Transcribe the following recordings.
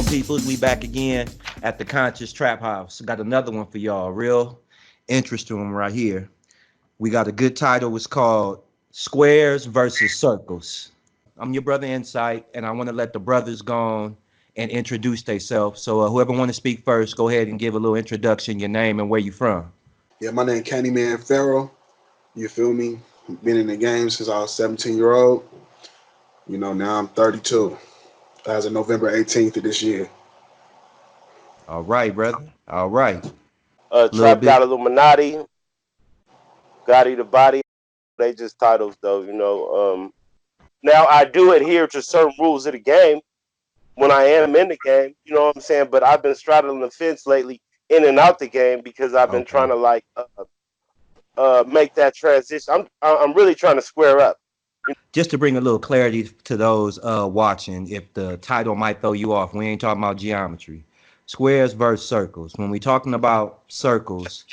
peoples? We back again at the Conscious Trap House. Got another one for y'all. Real interesting one right here. We got a good title. It's called Squares versus Circles. I'm your brother Insight, and I want to let the brothers go on and introduce themselves. So whoever want to speak first, go ahead and give a little introduction, your name and where you from. Yeah, my name Kandyman Pharoah. You feel me? Been in the game since I was 17-year-old. Now I'm 32 as of November 18th of this year. All right, brother. All right. Little Trap bit. God Illuminati, Gotti the Body. They just titles though. Now I do adhere to certain rules of the game when I am in the game. You know what I'm saying? But I've been straddling the fence lately, in and out the game, because I've been Okay. trying to make that transition. I'm really trying to square up. Just to bring a little clarity to those watching, if the title might throw you off, we ain't talking about geometry. Squares versus circles. When we talking about circles,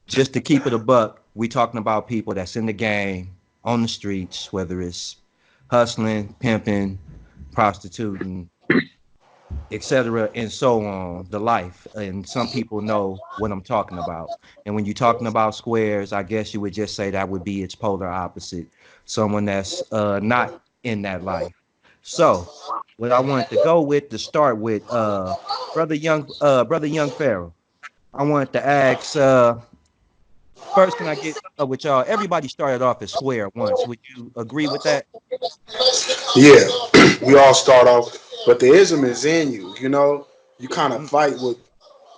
just to keep it a buck, we talking about people that's in the game, on the streets, whether it's hustling, pimping, prostituting, etc., and so on, the life. And some people know what I'm talking about. And when you're talking about squares, I guess you would just say that would be its polar opposite, someone that's not in that life. So what I wanted to go with to start with, brother Young Pharaoh, I wanted to ask, first, can I get with y'all? Everybody started off as square once. Would you agree with that? Yeah, we all start off, but the ism is in you. You kind of Mm, fight with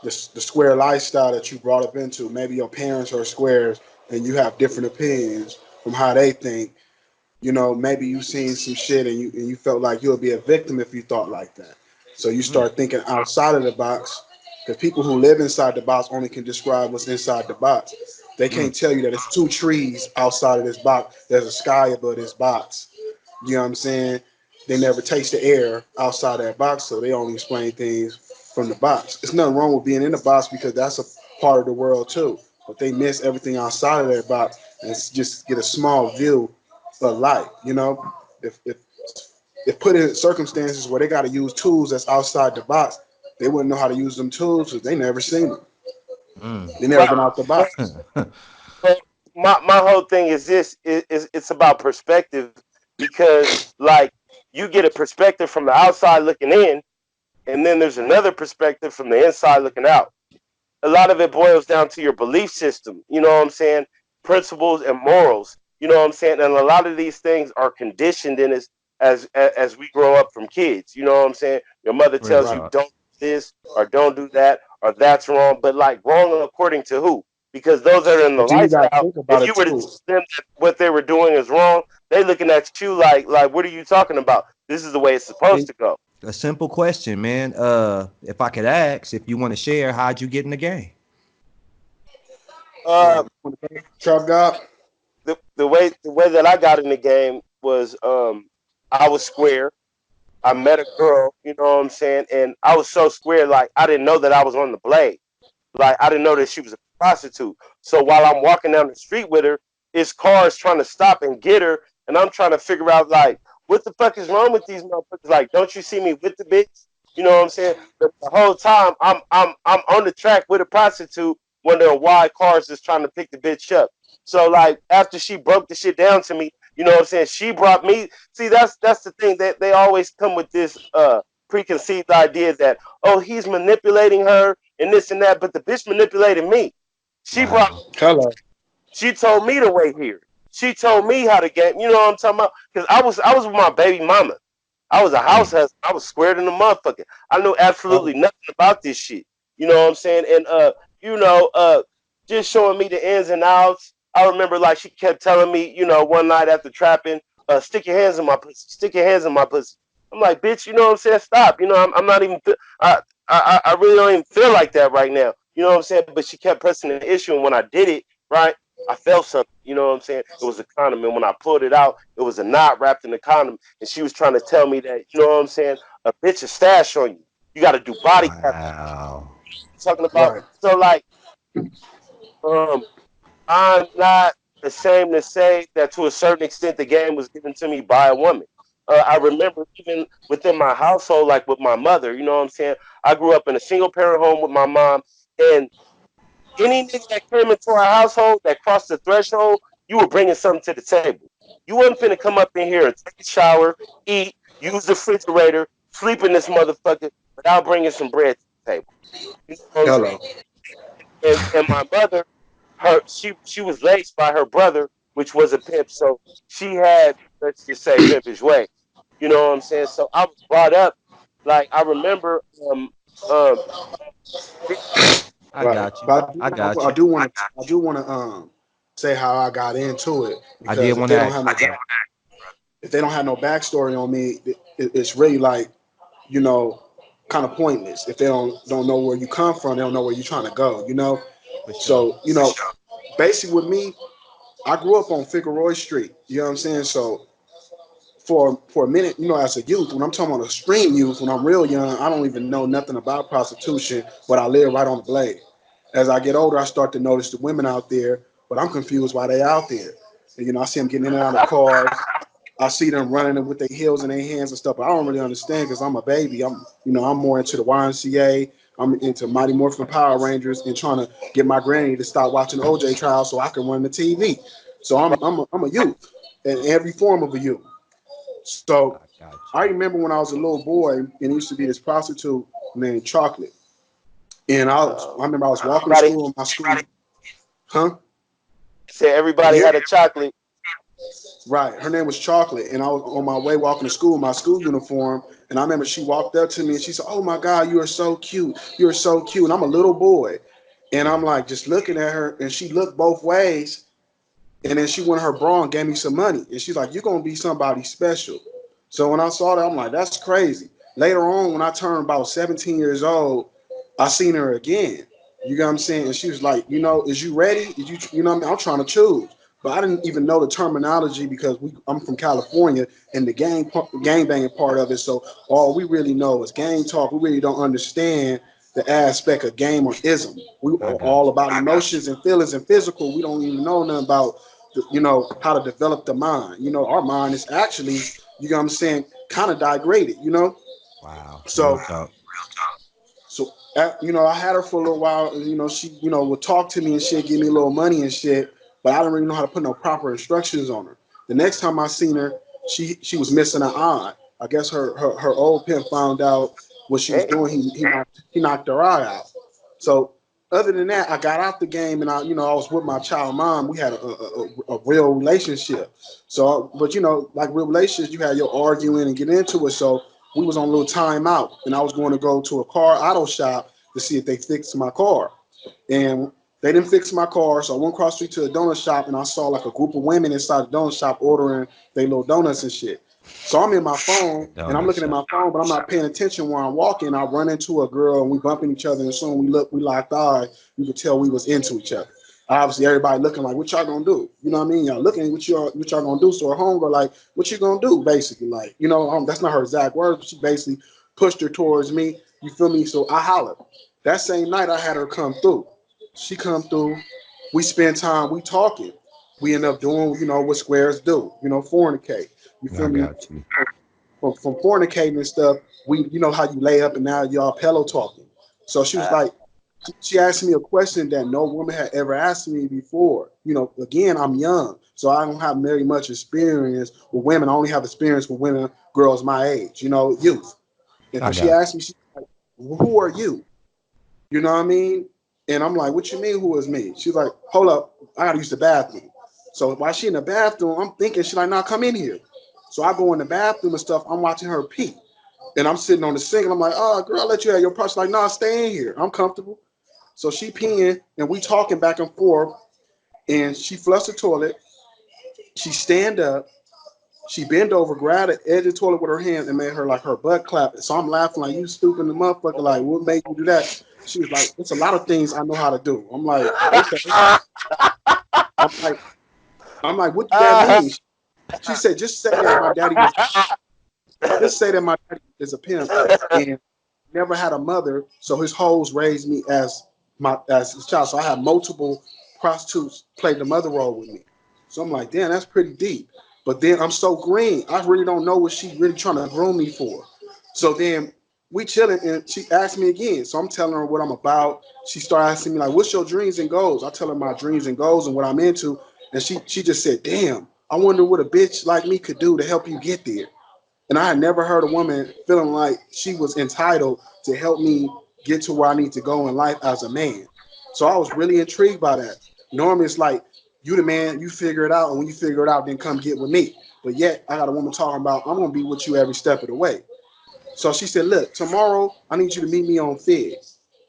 the square lifestyle that you brought up into. Maybe your parents are squares and you have different opinions from how they think. Maybe you seen some shit and you felt like you'll be a victim if you thought like that. So you mm, start thinking outside of the box, because people who live inside the box only can describe what's inside the box. They mm. can't tell you that it's two trees outside of this box. There's a sky above this box. You know what I'm saying? They never taste the air outside that box, so they only explain things from the box. It's nothing wrong with being in the box because that's a part of the world too. But they miss everything outside of that box and just get a small view of life. If put in circumstances where they got to use tools that's outside the box, they wouldn't know how to use them tools because they never seen them. Mm. They never Right. been out the box. But my whole thing is this: is it's about perspective, because like you get a perspective from the outside looking in, and then there's another perspective from the inside looking out. A lot of it boils down to your belief system. You know what I'm saying? Principles and morals. You know what I'm saying? And a lot of these things are conditioned in us as we grow up from kids. You know what I'm saying? Your mother Real tells you talk. don't do this or don't do that or that's wrong, but like wrong according to who? Because those that are in the But then you got to lifestyle, think about if you it were to too. tell them that what they were doing is wrong, they looking at you like what are you talking about? This is the way it's supposed And to go. A simple question, man. If I could ask, if you want to share, how'd you get in the game? Uh, Trap God. the way that I got in the game was I was square. I met a girl, you know what I'm saying, and I was so square, like I didn't know that I was on the blade. Like I didn't know that she was a prostitute. So while I'm walking down the street with her, it's cars trying to stop and get her, and I'm trying to figure out like what the fuck is wrong with these motherfuckers? Like, don't you see me with the bitch? You know what I'm saying? But the whole time I'm on the track with a prostitute, wondering why cars is trying to pick the bitch up. So like after she broke the shit down to me, you know what I'm saying? She brought me. See, that's the thing that they always come with this preconceived idea that oh he's manipulating her and this and that, but the bitch manipulated me. She brought, Wow. Hello. she told me the way here. She told me how to get. You know what I'm talking about? Because I was with my baby mama. I was a house Mm. husband. I was squared in the motherfucker. I knew absolutely Hello. nothing about this shit. You know what I'm saying? And you know, just showing me the ins and outs. I remember like she kept telling me, you know, one night after trapping, stick your hands in my pussy, stick your hands in my pussy. I'm like, bitch, you know what I'm saying? Stop. You know, I'm not even. I really don't even feel like that right now. You know what I'm saying? But she kept pressing the issue, and when I did it, right, I felt something. You know what I'm saying? It was a condom, and when I pulled it out, it was a knot wrapped in the condom, and she was trying to tell me that, you know what I'm saying? A bitch a stash on you. You got to do body tap. Wow. Talking about Right. so like um I'm not ashamed to say that to a certain extent the game was given to me by a woman. I remember even within my household, like with my mother, you know what I'm saying? I grew up in a single parent home with my mom, and any nigga that came into our household that crossed the threshold, you were bringing something to the table. You wasn't finna come up in here and take a shower, eat, use the refrigerator, sleep in this motherfucker without bringing some bread to the table. You know what I'm saying? Hello. And my mother, she was laced by her brother, which was a pimp, so she had, let's just say, pimpish ways. You know what I'm saying? So I was brought up like I remember um I Right. got you. But I got you. I do want to say how I got into it, I did because want to ask you, bro. if they don't have no backstory on me, it's really like, you know, kind of pointless. If they don't know where you come from, they don't know where you're trying to go, you know. For sure. So, you know, basically with me, I grew up on Figueroa Street. You know what I'm saying? So for a minute, you know, as a youth, when I'm talking about extreme youth, when I'm real young, I don't even know nothing about prostitution, but I live right on the blade. As I get older, I start to notice the women out there, but I'm confused why they out there. And, you know, I see them getting in and out of cars. I see them running with their heels in their hands and stuff, but I don't really understand because I'm a baby. I'm more into the YMCA. I'm into Mighty Morphin Power Rangers and trying to get my granny to stop watching OJ trials so I can run the TV. So I'm a youth in every form of a youth. So I got I you. remember when I was a little boy, and there used to be this prostitute named Chocolate. And I remember I was walking to everybody school in my school. Huh? said You everybody hear had me? a chocolate. Right. Her name was Chocolate. And I was on my way walking to school in my school uniform. And I remember she walked up to me and she said, "Oh my God, you are so cute. You're so cute." And I'm a little boy. And I'm like just looking at her, and she looked both ways. And then she went in her bra and gave me some money. And she's like, "You're gonna be somebody special." So when I saw that, I'm like, that's crazy. Later on, when I turned about 17 years old, I seen her again. You know what I'm saying? And she was like, "Is you ready? You know what I mean? I'm trying to choose." But I didn't even know the terminology because I'm from California and the gang banging part of it. So all we really know is gang talk. We really don't understand the aspect of game or ism. We I are got all you. about emotions and feelings and physical. We don't even know nothing about, how to develop the mind. Our mind is actually, you know what I'm saying, kind of degraded, Wow. Real So, talk. I had her for a little while, and she, would talk to me and shit, give me a little money and shit, but I didn't really know how to put no proper instructions on her. The next time I seen her, she was missing an eye. I guess her old pimp found out what she was Hey, doing. He knocked her eye out. So other than that, I got out the game, and I was with my child mom. We had a real relationship. So, but like real relationships, you had your arguing and get into it. So we was on a little time out, and I was going to go to a car auto shop to see if they fixed my car. And they didn't fix my car, so I went across the street to a donut shop, and I saw like a group of women inside the donut shop ordering their little donuts and shit. So I'm in my phone, and I'm Donut looking at shop. my phone, but I'm not paying attention while I'm walking. I run into a girl, and we bumping each other, and soon we locked eyes. You could tell we was into each other. Obviously, everybody looking like, "What y'all gonna do?" You know what I mean? Y'all looking at what y'all gonna do. So her homegirl like, "What you gonna do?" Basically, like, that's not her exact words, but she basically pushed her towards me. You feel me? So I hollered. That same night, I had her come through. She come through. We spend time. We talking. We end up doing, what squares do. Fornicate. You I feel me? got you. From fornicating and stuff. You know how you lay up and now y'all pillow talking. So she was uh, like, she asked me a question that no woman had ever asked me before. Again, I'm young, so I don't have very much experience with women. I only have experience with women, girls my age, youth. And so I she got asked me, she's like, "Who are you?" You know what I mean? And I'm like, "What you mean, who is me?" She's like, "Hold up, I gotta use the bathroom." So while she in the bathroom, I'm thinking, she's like, "Nah, come in here." So I go in the bathroom and stuff. I'm watching her pee. And I'm sitting on the sink and I'm like, "Oh, girl, I'll let you have your part." She's like, "Nah, stay in here. I'm comfortable." So she peeing and we talking back and forth. And she flushed the toilet. She stand up. She bend over, grab the edge of the toilet with her hand and made her like her butt clap. So I'm laughing like, "You stupid motherfucker. Like, what made you do that?" She was like, "It's a lot of things I know how to do." I'm like, "Okay." I'm like, "What do that mean?" She said, "Just say that my daddy was just say that my daddy is a pimp and never had a mother, so his hoes raised me as his child. So I had multiple prostitutes play the mother role with me." So I'm like, "Damn, that's pretty deep." But then I'm so green, I really don't know what she really trying to groom me for. So then we chilling, and she asked me again. So I'm telling her what I'm about. She started asking me like, "What's your dreams and goals?" I tell her my dreams and goals and what I'm into, and she just said, "Damn, I wonder what a bitch like me could do to help you get there." And I had never heard a woman feeling like she was entitled to help me get to where I need to go in life as a man. So I was really intrigued by that. Normally it's like, you the man, you figure it out, and when you figure it out, then come get with me. But yet I got a woman talking about, I'm gonna be with you every step of the way. So she said, look, tomorrow I need you to meet me on Fig.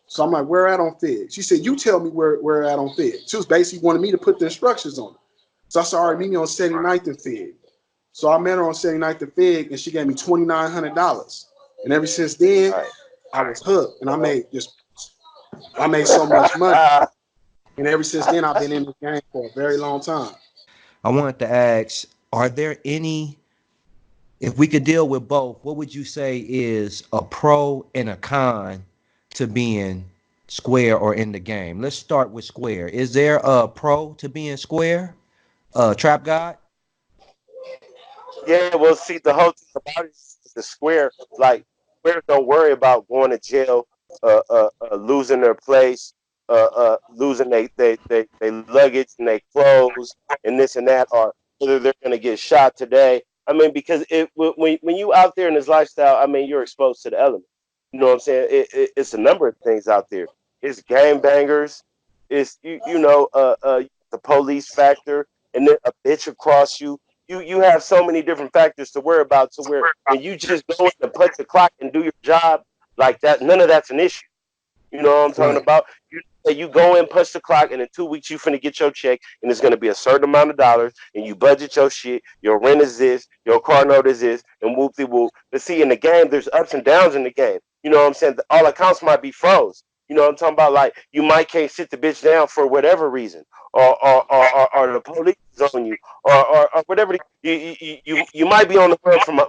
So I'm like, where at on Fig? She said, you tell me where at on Fig. She was basically wanting me to put the instructions on it. So I said, all right, meet me on 79th and Fig. So I met her on 79th and Fig, and she gave me $2,900. And ever since then, Right. I was hooked, and I made so much money. And ever since then, I've been in the game for a very long time. I wanted to ask, are there any, if we could deal with both, what would you say is a pro and a con to being square or in the game? Let's start with square. Is there a pro to being square? Trap God? Yeah, well, see, the whole thing about it is the square. Like, squares don't worry about going to jail, losing their place, losing they luggage and their clothes and this and that, or whether they're going to get shot today. I mean, because when you out there in this lifestyle, I mean, you're exposed to the elements. You know what I'm saying? It's a number of things out there. It's gang bangers. It's the police factor, and then a bitch across you. You have so many different factors to worry about, to where when you just go in and punch the clock and do your job like that, none of that's an issue. You know what I'm talking Right. about? You go in, punch the clock, and in 2 weeks you finna get your check, and it's gonna be a certain amount of dollars, and you budget your shit. Your rent is this, your car note is this, and whoop de whoop. But see, in the game, there's ups and downs in the game. You know what I'm saying? All accounts might be froze. You know what I'm talking about? Like, you might can't sit the bitch down for whatever reason, or the police is on you, or whatever. You might be on the run from a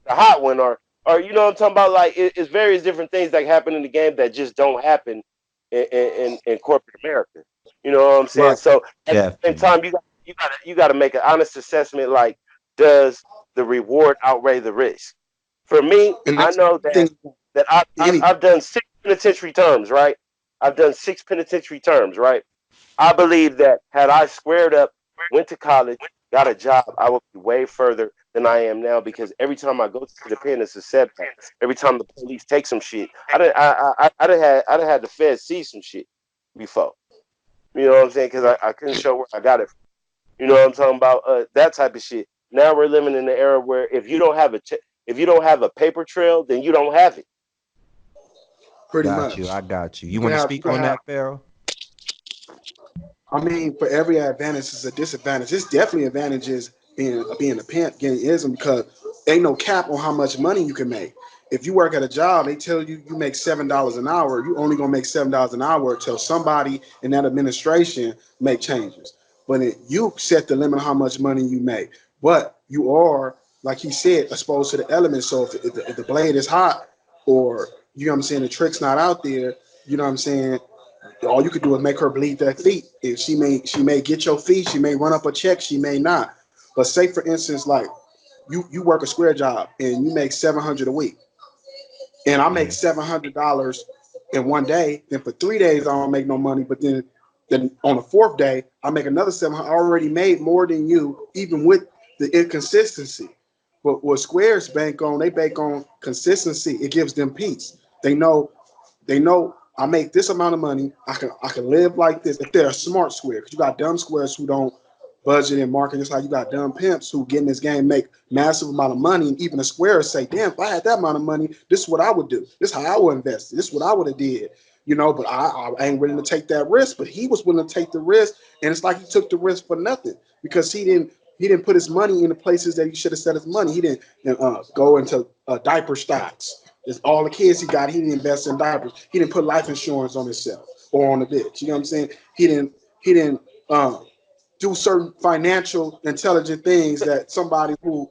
hot one, or you know what I'm talking about? Like, it's various different things that happen in the game that just don't happen in corporate America. You know what I'm saying? Right. So at the same Definitely. time, you got to make an honest assessment. Like, does the reward outweigh the risk? For me, And I that's know the thing. that I've Anything. done 6 penitentiary terms, right? I've done 6 penitentiary terms, right? I believe that had I squared up, went to college, got a job, I would be way further than I am now, because every time I go to the pen, it's a setback. Every time the police take some shit, I done had the feds see some shit before. You know what I'm saying? Because I couldn't show where I got it from. You know what I'm talking about? That type of shit. Now we're living in an era where if you don't have a paper trail, then you don't have it. Pretty Got you. much. I got you. You You can want to have, you speak can on have. that, Pharaoh? I mean, for every advantage is a disadvantage. It's definitely advantages being a pimp, getting ism, because ain't no cap on how much money you can make. If you work at a job, they tell you you make $7 an hour. You only gonna make $7 an hour until somebody in that administration make changes. But you set the limit of how much money you make. But you are, like he said, exposed to the elements. So if the blade is hot, or you know what I'm saying, the trick's not out there, you know what I'm saying, all you could do is make her bleed that feet. If she may get your feet, she may run up a check, she may not. But say for instance, like you work a square job and you make 700 a week, and I make Yeah. $700 in one day. Then for 3 days I don't make no money, but then on the fourth day I make another 700. I already made more than you, even with the inconsistency. But what squares bank on, they bank on consistency. It gives them peace. They know I make this amount of money. I can live like this if they're a smart square. Because you got dumb squares who don't budget and market. Just like you got dumb pimps who get in this game, make massive amount of money, and even the squares say, "Damn, if I had that amount of money, this is what I would do. This is how I would invest. This is what I would have did." But I ain't willing to take that risk. But he was willing to take the risk, and it's like he took the risk for nothing because he didn't put his money in the places that he should have set his money. He didn't go into diaper stocks. It's all the kids he got. He didn't invest in diapers. He didn't put life insurance on himself or on the bitch. You know what I'm saying? He didn't do certain financial intelligent things that somebody who,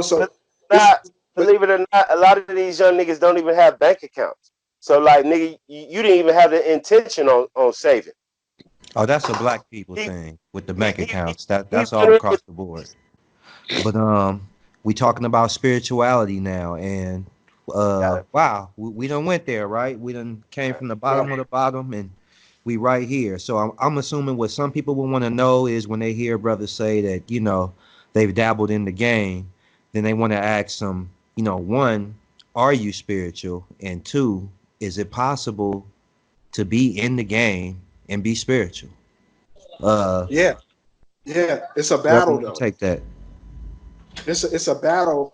so But it's not but believe it or not, a lot of these young niggas don't even have bank accounts. So like, nigga, you didn't even have the intention on saving. Oh, that's a black people He thing with the he bank he accounts. That he that's all went in across with the board. But we talking about spirituality now, and Got it. wow, we done went there, right? We done came from the bottom Right. of the bottom, and we right here. So I'm assuming what some people will want to know is when they hear brothers say that, they've dabbled in the game, then they want to ask them, one, are you spiritual? And two, is it possible to be in the game and be spiritual? Uh, Yeah. Yeah. It's a whoever battle want to though. take that. It's a battle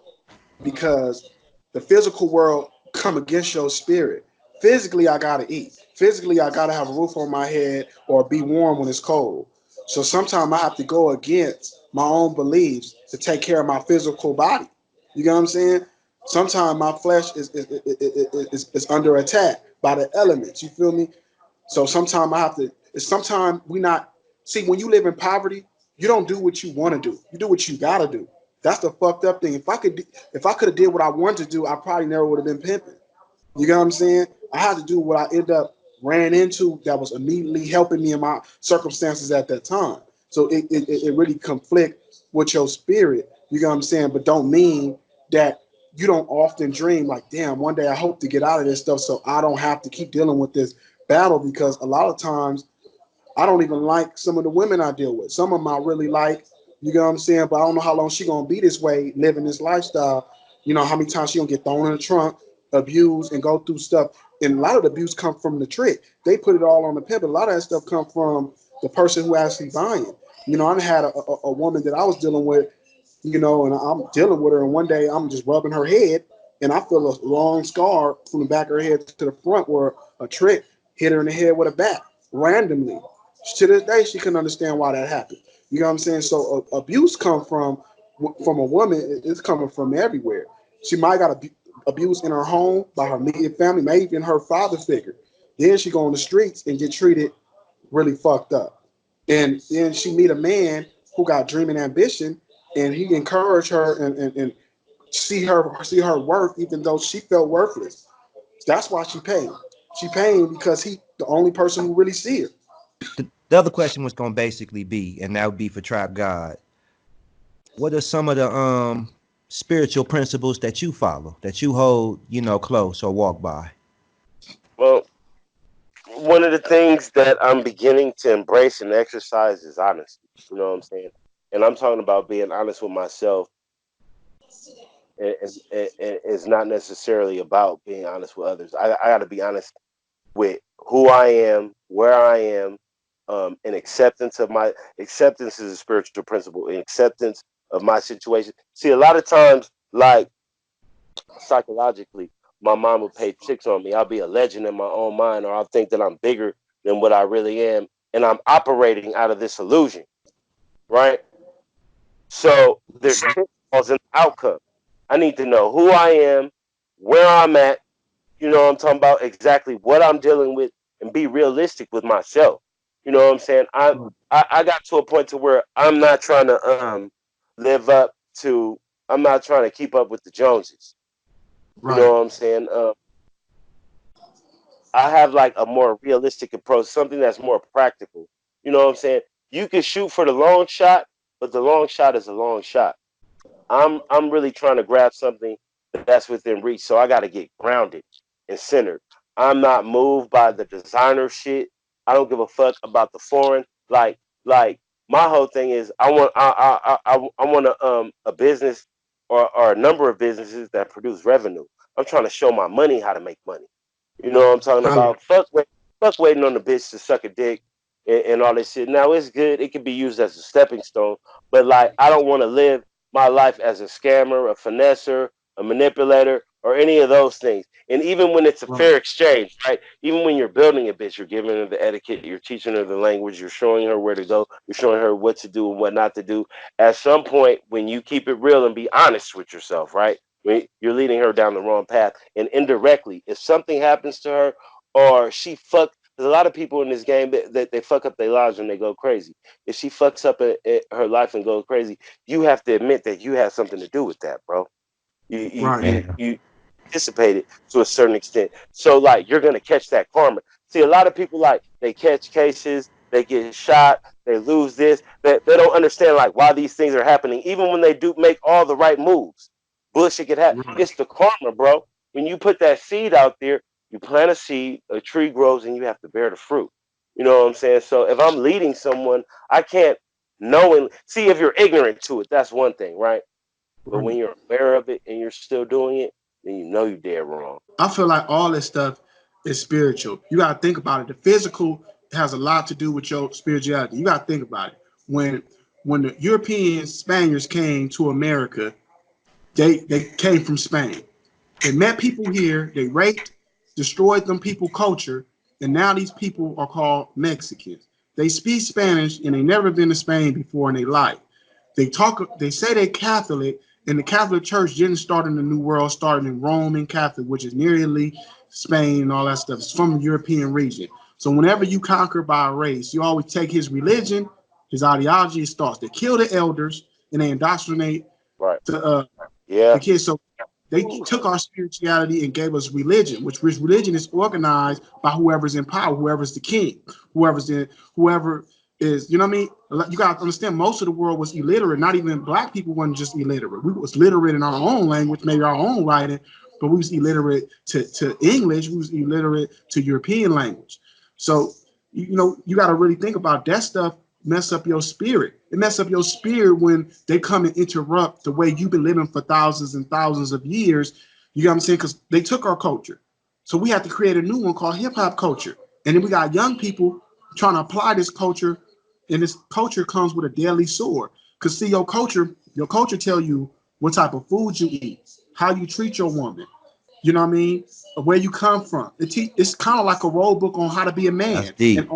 because the physical world come against your spirit. Physically, I gotta eat. Physically, I gotta have a roof on my head or be warm when it's cold. So sometimes I have to go against my own beliefs to take care of my physical body. You get what I'm saying? Sometimes my flesh is under attack by the elements. You feel me? So sometimes I have to. Sometimes we not see when you live in poverty, you don't do what you want to do. You do what you gotta do. That's the fucked up thing. If I could have did what I wanted to do, I probably never would have been pimping. You get what I'm saying? I had to do what I ended up ran into that was immediately helping me in my circumstances at that time. So it really conflict with your spirit. You get what I'm saying? But don't mean that you don't often dream like, damn, one day I hope to get out of this stuff so I don't have to keep dealing with this battle because a lot of times I don't even like some of the women I deal with. Some of them I really like, you know what I'm saying? But I don't know how long she gonna be this way, living this lifestyle. You know, how many times she gonna get thrown in the trunk, abused, and go through stuff. And a lot of the abuse come from the trick. They put it all on the pimp. A lot of that stuff come from the person who actually buying. You know, I had a woman that I was dealing with, you know, and I'm dealing with her, and one day I'm just rubbing her head, and I feel a long scar from the back of her head to the front where a trick hit her in the head with a bat randomly. To this day, she couldn't understand why that happened. You know what I'm saying? So abuse come from a woman. It's coming from everywhere. She might got abuse in her home by her immediate family, maybe even her father figure. Then she go on the streets and get treated really fucked up. And then she meet a man who got dream and ambition, and he encouraged her and see her worth, even though she felt worthless. That's why she paid. She paying because he the only person who really see her. The other question was gonna basically be, and that would be for Trap God. What are some of the spiritual principles that you follow, that you hold, close or walk by? Well, one of the things that I'm beginning to embrace and exercise is honesty. You know what I'm saying? And I'm talking about being honest with myself. It's not necessarily about being honest with others. I got to be honest with who I am, where I am, and acceptance is a spiritual principle. And acceptance of my situation. See, a lot of times, like psychologically, my mom would play tricks on me. I'll be a legend in my own mind, or I'll think that I'm bigger than what I really am, and I'm operating out of this illusion, right? So there's pitfalls in the outcome. I need to know who I am, where I'm at, you know what I'm talking about, exactly what I'm dealing with, and be realistic with myself. You know what I'm saying? I got to a point to where I'm not trying to live up to I'm not trying to keep up with the Joneses. You Right. know what I'm saying? I have like a more realistic approach, something that's more practical. You know what I'm saying? You can shoot for the long shot, but the long shot is a long shot. I'm really trying to grab something that's within reach. So I got to get grounded and centered. I'm not moved by the designer shit. I don't give a fuck about the foreign. Like my whole thing is I want a business or a number of businesses that produce revenue. I'm trying to show my money how to make money. You know what I'm talking Right. about? Fuck waiting on the bitch to suck a dick and all this shit. Now it's good. It can be used as a stepping stone, but like I don't want to live my life as a scammer, a finesser, a manipulator, or any of those things. And even when it's a Right. fair exchange, right? Even when you're building a bitch, you're giving her the etiquette, you're teaching her the language, you're showing her where to go, you're showing her what to do and what not to do. At some point, when you keep it real and be honest with yourself, right? When you're leading her down the wrong path, and indirectly, if something happens to her or she fucked, there's a lot of people in this game that they fuck up their lives when they go crazy. If she fucks up her life and goes crazy, you have to admit that you had something to do with that, bro. You you Right. you Man. you participated to a certain extent. So like you're gonna catch that karma. See, a lot of people like they catch cases, they get shot, they lose this. They don't understand like why these things are happening. Even when they do make all the right moves, bullshit can happen. Right. It's the karma, bro. When you put that seed out there, you plant a seed, a tree grows, and you have to bear the fruit. You know what I'm saying? So if I'm leading someone, I can't know and see if you're ignorant to it. That's one thing, right? But when you're aware of it and you're still doing it, then you know you're dead wrong. I feel like all this stuff is spiritual. You got to think about it. The physical has a lot to do with your spirituality. You got to think about it. When the Europeans, Spaniards came to America, they came from Spain. They met people here. They raped, destroyed them people culture, and now these people are called Mexicans. They speak Spanish and they never been to Spain before in their life. They talk. They say they're Catholic, and the Catholic Church didn't start in the New World. Started in Roman Catholic, which is near Italy, Spain, and all that stuff. It's from the European region. So whenever you conquer by a race, you always take his religion, his ideology, his thoughts. They kill the elders and they indoctrinate Right. the Yeah. kids. So they took our spirituality and gave us religion, which religion is organized by whoever's in power, whoever's the king, whoever is, you know what I mean? You got to understand, most of the world was illiterate. Not even black people weren't just illiterate. We was literate in our own language, maybe our own writing, but we was illiterate to English. We was illiterate to European language. So, you know, you got to really think about that stuff. Mess up your spirit. It mess up your spirit when they come and interrupt the way you've been living for thousands and thousands of years. You know what I'm saying? Because they took our culture. So we have to create a new one called hip hop culture. And then we got young people trying to apply this culture, and this culture comes with a deadly sword. Because see, your culture tell you what type of food you eat, how you treat your woman, you know what I mean, where you come from. It's kind of like a role book on how to be a That's man. deep.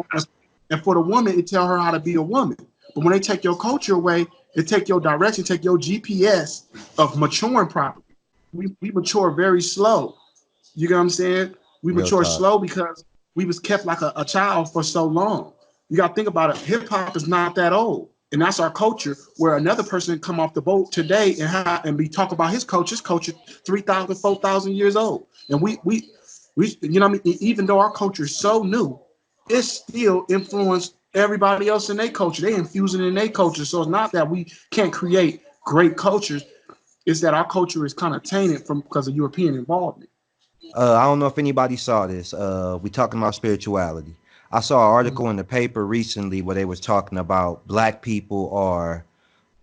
And for the woman, it tell her how to be a woman. But when they take your culture away, they take your direction, take your GPS of maturing properly. We mature very slow. You know what I'm saying? We Real mature talk. slow because we was kept like a child for so long. You got to think about it. Hip hop is not that old, and that's our culture. Where another person come off the boat today and be talk about his culture. His culture 3,000, 4,000 years old, and we you know what I mean. Even though our culture is so new, it still influenced everybody else in their culture. They infuse it in their culture. So it's not that we can't create great cultures. It's that our culture is kind of tainted from because of European involvement. I don't know if anybody saw this. We talking about spirituality. I saw an article in the paper recently where they was talking about black people are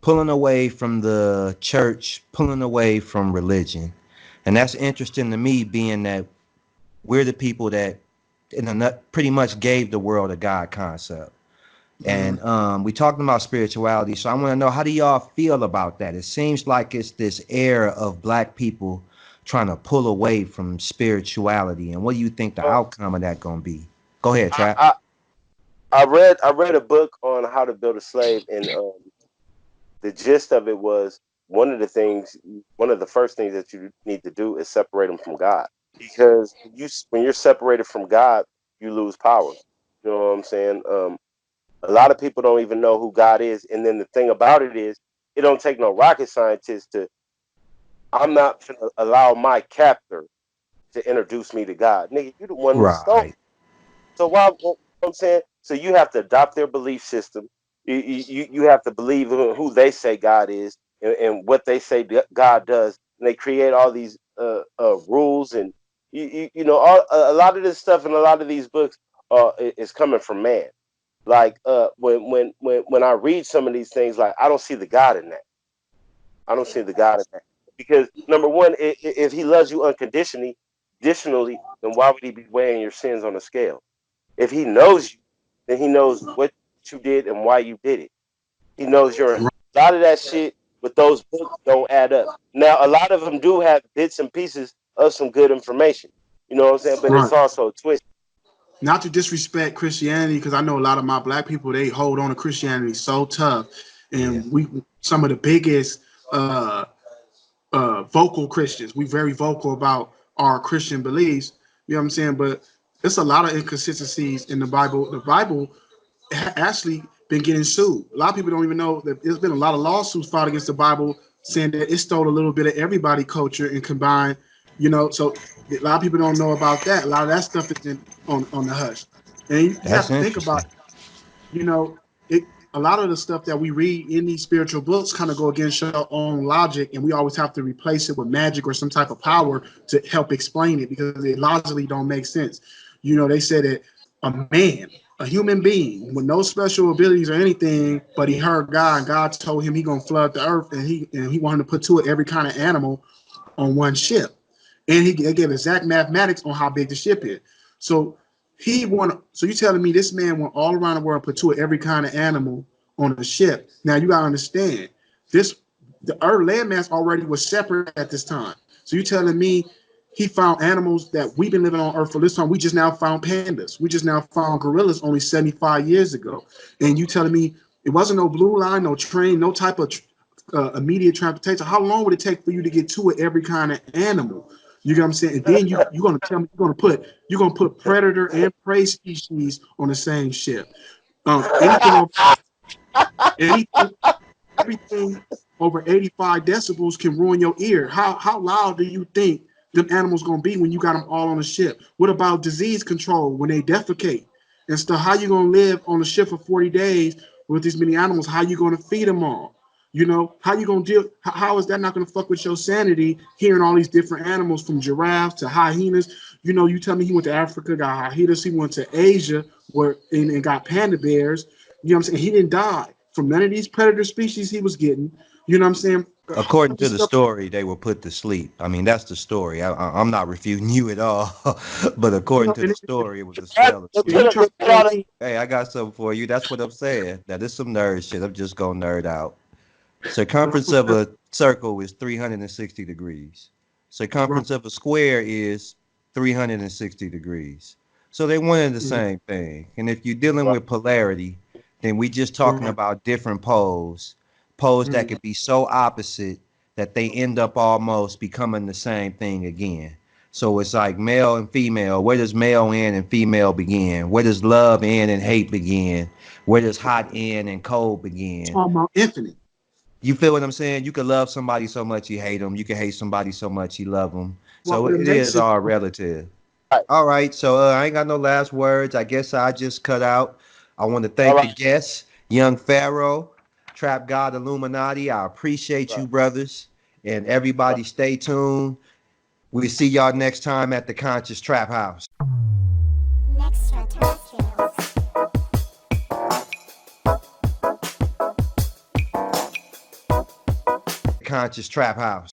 pulling away from the church, pulling away from religion. And that's interesting to me, being that we're the people that pretty much gave the world a God concept. And we talking about spirituality. So I want to know, how do y'all feel about that? It seems like it's this era of black people trying to pull away from spirituality. And what do you think the Well, outcome of that gonna be? Go ahead, I, Trap. I I read a book on how to build a slave, and the gist of it was one of the first things that you need to do is separate them from God, because when you're separated from God, you lose power. You know what I'm saying? A lot of people don't even know who God is, and then the thing about it is, it don't take no rocket scientist to. I'm not gonna allow my captor to introduce me to God, nigga. You the one that stole. Right. So why? You know what I'm saying? So you have to adopt their belief system. You have to believe in who they say God is, and what they say God does. And they create all these rules, and you know, a lot of this stuff in a lot of these books is coming from man. Like when I read some of these things, like I don't see the God in that. I don't see the God in that, because number one, if He loves you unconditionally, then why would He be weighing your sins on a scale? If He knows you, then He knows what you did and why you did it. He knows your a lot of that shit with those books don't add up. Now, a lot of them do have bits and pieces of some good information. You know what I'm saying? But Right. it's also a twist. Not to disrespect Christianity, because I know a lot of my black people, they hold on to Christianity so tough, Yeah. and we some of the biggest uh, vocal Christians. We very vocal about our Christian beliefs. You know what I'm saying? But there's a lot of inconsistencies in the Bible. The Bible actually been getting sued. A lot of people don't even know that there's been a lot of lawsuits filed against the Bible, saying that it stole a little bit of everybody culture and combined. You know, so a lot of people don't know about that. A lot of that stuff is on the hush, and you have That's to think about interesting. it. you know, it a lot of the stuff that we read in these spiritual books kind of go against our own logic, and we always have to replace it with magic or some type of power to help explain it because it logically don't make sense. They said that a man, a human being with no special abilities or anything, but he heard God, and God told him he gonna flood the earth, and he wanted to put to it every kind of animal on one ship, and they gave exact mathematics on how big the ship is. So So you telling me this man went all around the world, put to it every kind of animal on a ship? Now you gotta understand this: the Earth landmass already was separate at this time. So you telling me he found animals that we've been living on Earth for this time? We just now found pandas. We just now found gorillas only 75 years ago. And you telling me it wasn't no blue line, no train, no type of immediate transportation? How long would it take for you to get to it every kind of animal? You know what I'm saying? And then you're gonna tell me you're gonna put predator and prey species on the same ship. Anything anything everything over 85 decibels can ruin your ear. How loud do you think them animals gonna be when you got them all on the ship? What about disease control when they defecate and stuff? How you gonna live on the ship for 40 days with these many animals? How you gonna feed them all? How you gonna deal? How is that not gonna fuck with your sanity? Hearing all these different animals from giraffes to hyenas. You tell me he went to Africa, got hyenas. He went to Asia, and got panda bears. You know what I'm saying? He didn't die from none of these predator species he was getting. You know what I'm saying? According to the story, they were put to sleep. I mean, that's the story. I'm not refuting you at all, but according to the story, it was a spell of You sleep. trying to tell me Hey, I got something for you. That's what I'm saying. That is some nerd shit. I'm just gonna nerd out. Circumference of a circle is 360 degrees. Circumference of a square is 360 degrees. So they're one and the same thing. And if you're dealing with polarity, then we just talking about different poles that could be so opposite that they end up almost becoming the same thing again. So it's like male and female. Where does male end and female begin? Where does love end and hate begin? Where does hot end and cold begin? talking about infinite. You feel what I'm saying? You could love somebody so much you hate them. You can hate somebody so much you love them. So Well, it it makes is it. all relative. All right. So I ain't got no last words. I guess I just cut out. I want to All thank the right. guests, Young Pharaoh, Trap God Illuminati. I appreciate you, brothers. And everybody stay tuned. We'll see y'all next time at the Conscious Trap House. Conscious Trap House.